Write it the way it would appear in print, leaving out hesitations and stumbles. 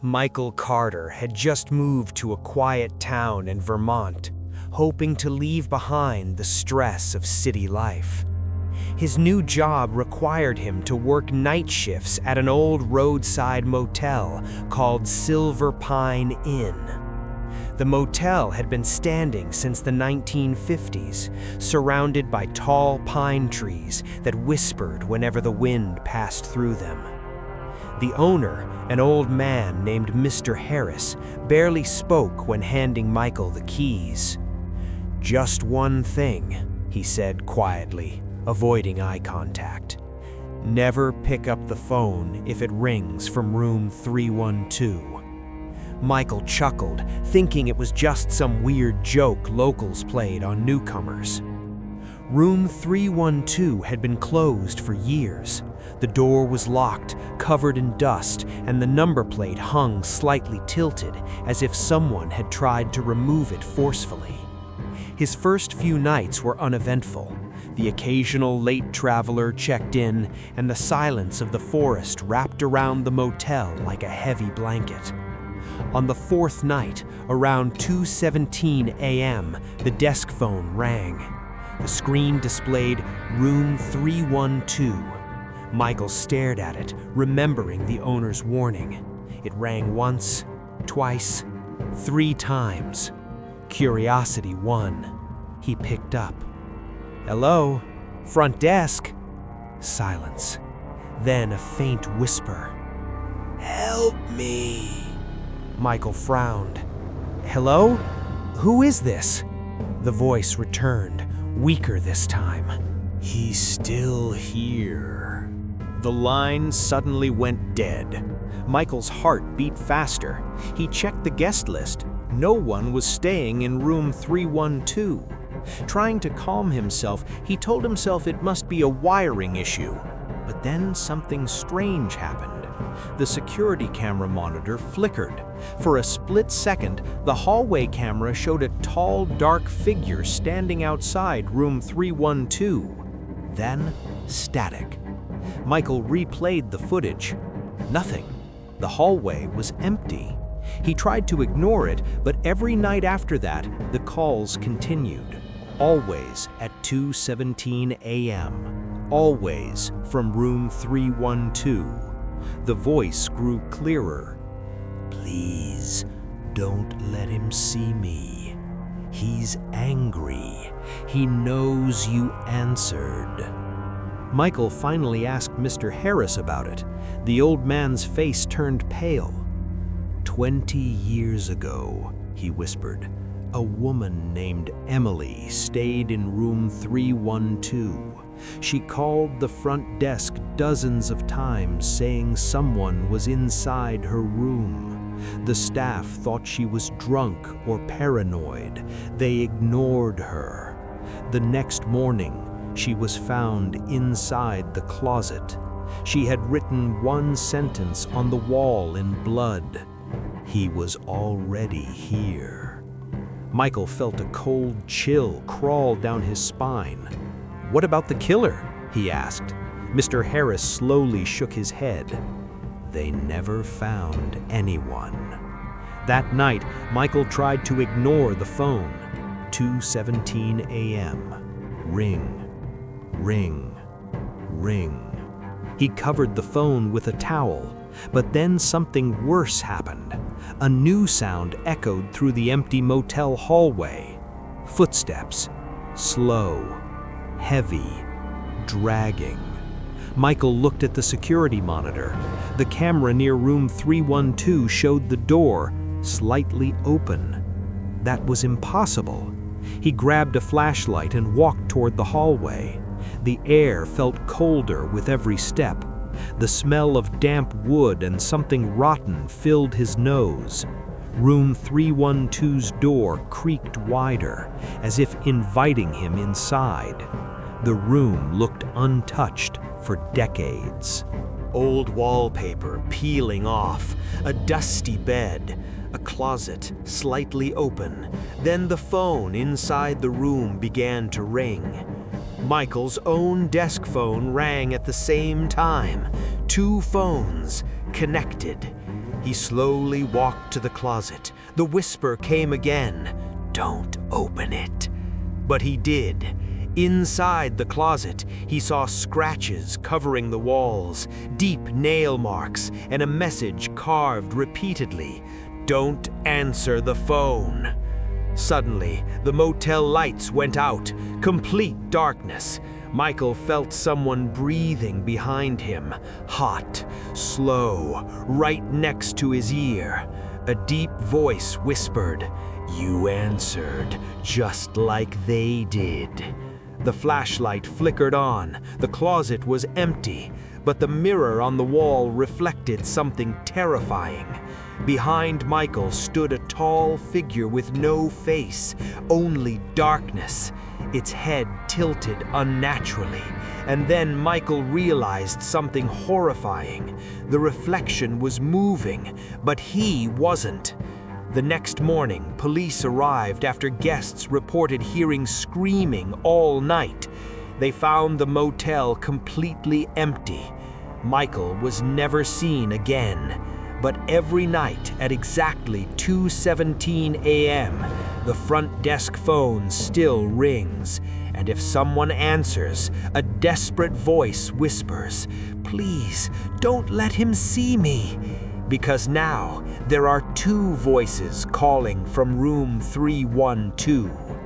Michael Carter had just moved to a quiet town in Vermont, hoping to leave behind the stress of city life. His new job required him to work night shifts at an old roadside motel called Silver Pine Inn. The motel had been standing since the 1950s, surrounded by tall pine trees that whispered whenever the wind passed through them. The owner, an old man named Mr. Harris, barely spoke when handing Michael the keys. "Just one thing," he said quietly, avoiding eye contact. "Never pick up the phone if it rings from room 312. Michael chuckled, thinking it was just some weird joke locals played on newcomers. Room 312 had been closed for years. The door was locked, covered in dust, and the number plate hung slightly tilted, as if someone had tried to remove it forcefully. His first few nights were uneventful. The occasional late traveler checked in, and the silence of the forest wrapped around the motel like a heavy blanket. On the fourth night, around 2:17 a.m., the desk phone rang. The screen displayed room 312. Michael stared at it, remembering the owner's warning. It rang once, twice, 3 times. Curiosity won. He picked up. "Hello? Front desk?" Silence. Then a faint whisper. "Help me." Michael frowned. "Hello? Who is this?" The voice returned, weaker this time. "He's still here." The line suddenly went dead. Michael's heart beat faster. He checked the guest list. No one was staying in room 312. Trying to calm himself, he told himself it must be a wiring issue. But then something strange happened. The security camera monitor flickered. For a split second, the hallway camera showed a tall, dark figure standing outside room 312. Then, static. Michael replayed the footage. Nothing. The hallway was empty. He tried to ignore it, but every night after that, the calls continued. Always at 2:17 a.m. Always from room 312. The voice grew clearer. "Please, don't let him see me. He's angry. He knows you answered." Michael finally asked Mr. Harris about it. The old man's face turned pale. "20 years ago," he whispered, "a woman named Emily stayed in room 312. She called the front desk dozens of times saying someone was inside her room. The staff thought she was drunk or paranoid. They ignored her. The next morning, she was found inside the closet. She had written one sentence on the wall in blood. He was already here." Michael felt a cold chill crawl down his spine. "What about the killer?" he asked. Mr. Harris slowly shook his head. "They never found anyone." That night, Michael tried to ignore the phone. 2:17 a.m. Ring. Ring. Ring. He covered the phone with a towel, but then something worse happened. A new sound echoed through the empty motel hallway. Footsteps. Slow. Heavy. Dragging. Michael looked at the security monitor. The camera near room 312 showed the door slightly open. That was impossible. He grabbed a flashlight and walked toward the hallway. The air felt colder with every step. The smell of damp wood and something rotten filled his nose. Room 312's door creaked wider, as if inviting him inside. The room looked untouched for decades. Old wallpaper peeling off, a dusty bed, a closet slightly open. Then the phone inside the room began to ring. Michael's own desk phone rang at the same time. 2 phones connected. He slowly walked to the closet. The whisper came again, "Don't open it." But he did. Inside the closet, he saw scratches covering the walls, deep nail marks, and a message carved repeatedly, "Don't answer the phone." Suddenly, the motel lights went out, complete darkness. Michael felt someone breathing behind him, hot, slow, right next to his ear. A deep voice whispered, "You answered, just like they did." The flashlight flickered on. The closet was empty, but the mirror on the wall reflected something terrifying. Behind Michael stood a tall figure with no face, only darkness, its head tilted unnaturally. And then Michael realized something horrifying. The reflection was moving, but he wasn't. The next morning, police arrived after guests reported hearing screaming all night. They found the motel completely empty. Michael was never seen again. But every night at exactly 2:17 a.m., the front desk phone still rings. And if someone answers, a desperate voice whispers, "Please, don't let him see me." Because now there are two voices calling from room 312.